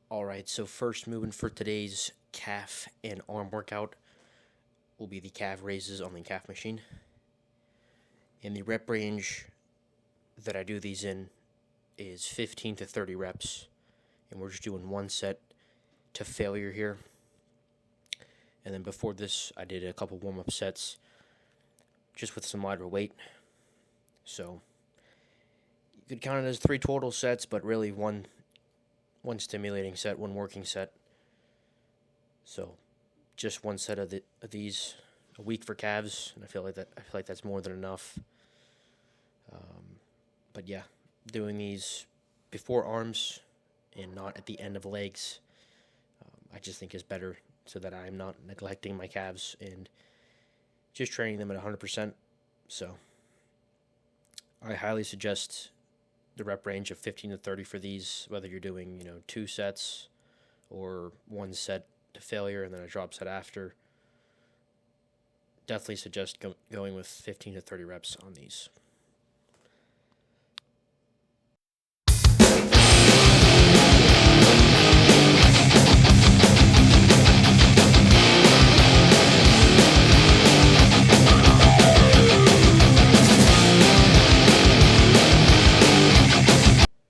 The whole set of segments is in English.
Alright, so first movement for today's calf and arm workout will be the calf raises on the calf machine. And the rep range that I do these in is 15 to 30 reps. And we're just doing one set to failure here. And then before this, I did a couple warm-up sets just with some lighter weight. So you could count it as 3 total sets, but really one stimulating set, one working set. So just one set of these a week for calves, and I feel like that's more than enough. But yeah, doing these before arms and not at the end of legs, I just think is better, so that I'm not neglecting my calves and just training them at 100%. So I highly suggest the rep range of 15 to 30 for these, whether you're doing 2 sets or one set to failure and then a drop set after. Definitely suggest going with 15 to 30 reps on these.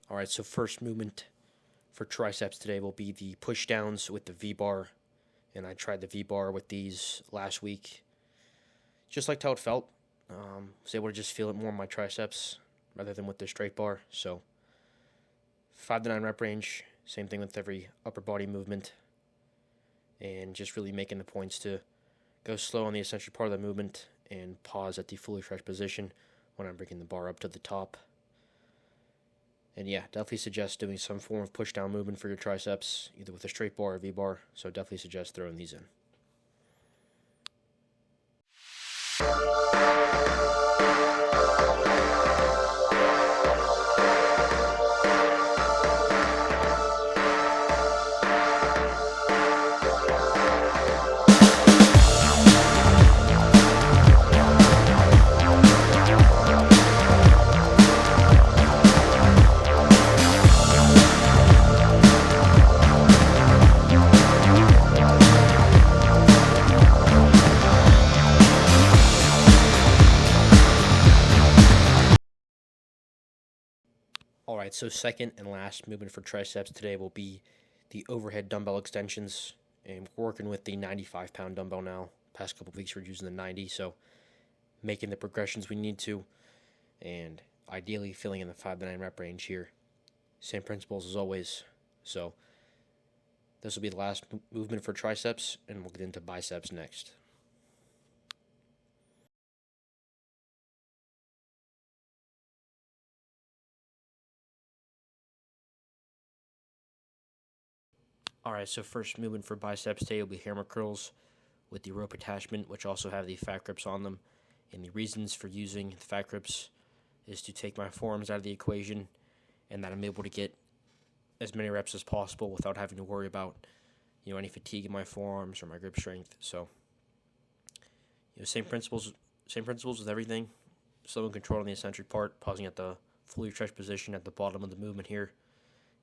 Alright, so first movement for triceps today will be the push downs with the V-bar. And I tried the V-bar with these last week. Just liked how it felt. Was able to just feel it more in my triceps rather than with the straight bar. So 5 to 9 rep range. Same thing with every upper body movement. And just really making the points to go slow on the essential part of the movement and pause at the fully stretched position when I'm bringing the bar up to the top. And yeah, definitely suggest doing some form of push-down movement for your triceps, either with a straight bar or V-bar. So definitely suggest throwing these in. Alright, so second and last movement for triceps today will be the overhead dumbbell extensions. And we're working with the 95-pound dumbbell now. Past couple of weeks we're using the 90, so making the progressions we need to, and ideally filling in the 5 to 9 rep range here. Same principles as always. So this will be the last movement for triceps, and we'll get into biceps next. Alright, so first movement for biceps today will be hammer curls with the rope attachment, which also have the fat grips on them. And the reasons for using the fat grips is to take my forearms out of the equation, and that I'm able to get as many reps as possible without having to worry about any fatigue in my forearms or my grip strength. So same principles with everything. Slow and controlled on the eccentric part, pausing at the fully stretched position at the bottom of the movement here,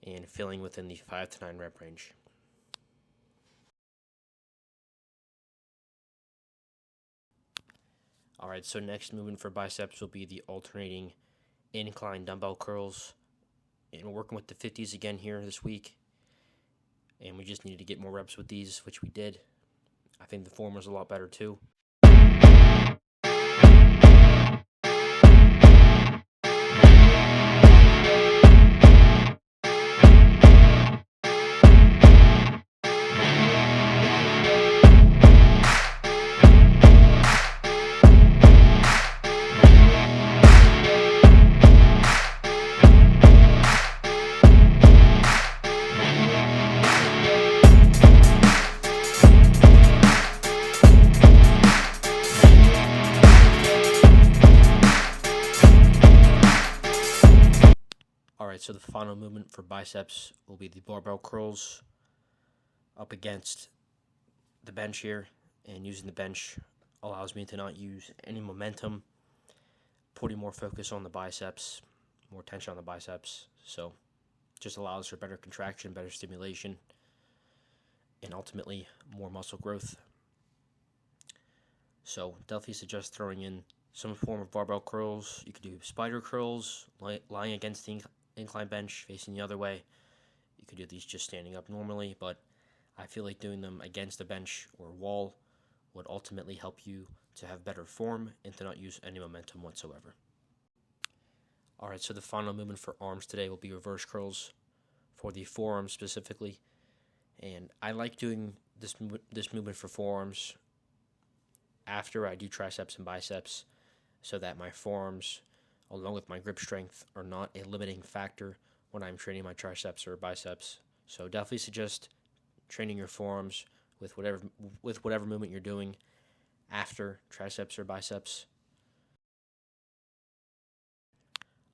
and filling within the 5 to 9 rep range. Alright, so next movement for biceps will be the alternating incline dumbbell curls. And we're working with the 50s again here this week. And we just needed to get more reps with these, which we did. I think the form was a lot better too. Alright, so the final movement for biceps will be the barbell curls up against the bench here. And using the bench allows me to not use any momentum, putting more focus on the biceps, more tension on the biceps. So just allows for better contraction, better stimulation, and ultimately more muscle growth. So definitely suggest throwing in some form of barbell curls. You could do spider curls, lying against the incline bench, facing the other way. You could do these just standing up normally, but I feel like doing them against a bench or wall would ultimately help you to have better form and to not use any momentum whatsoever. Alright, so the final movement for arms today will be reverse curls for the forearms specifically. And I like doing this movement for forearms after I do triceps and biceps so that my forearms, along with my grip strength, are not a limiting factor when I'm training my triceps or biceps. So definitely suggest training your forearms with whatever movement you're doing after triceps or biceps.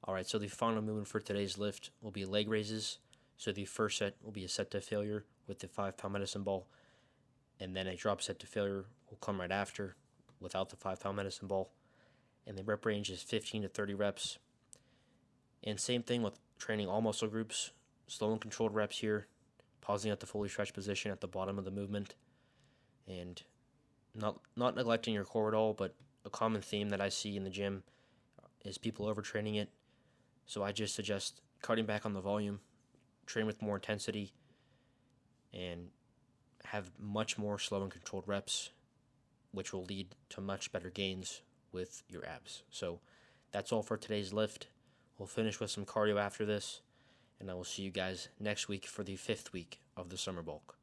Alright, so the final movement for today's lift will be leg raises. So the first set will be a set to failure with the 5-pound medicine ball, and then a drop set to failure will come right after without the 5-pound medicine ball. And the rep range is 15 to 30 reps. And same thing with training all muscle groups, slow and controlled reps here, pausing at the fully stretched position at the bottom of the movement, and not neglecting your core at all, but a common theme that I see in the gym is people overtraining it. So I just suggest cutting back on the volume, train with more intensity, and have much more slow and controlled reps, which will lead to much better gains with your abs. So that's all for today's lift. We'll finish with some cardio after this, and I will see you guys next week for the 5th week of the summer bulk.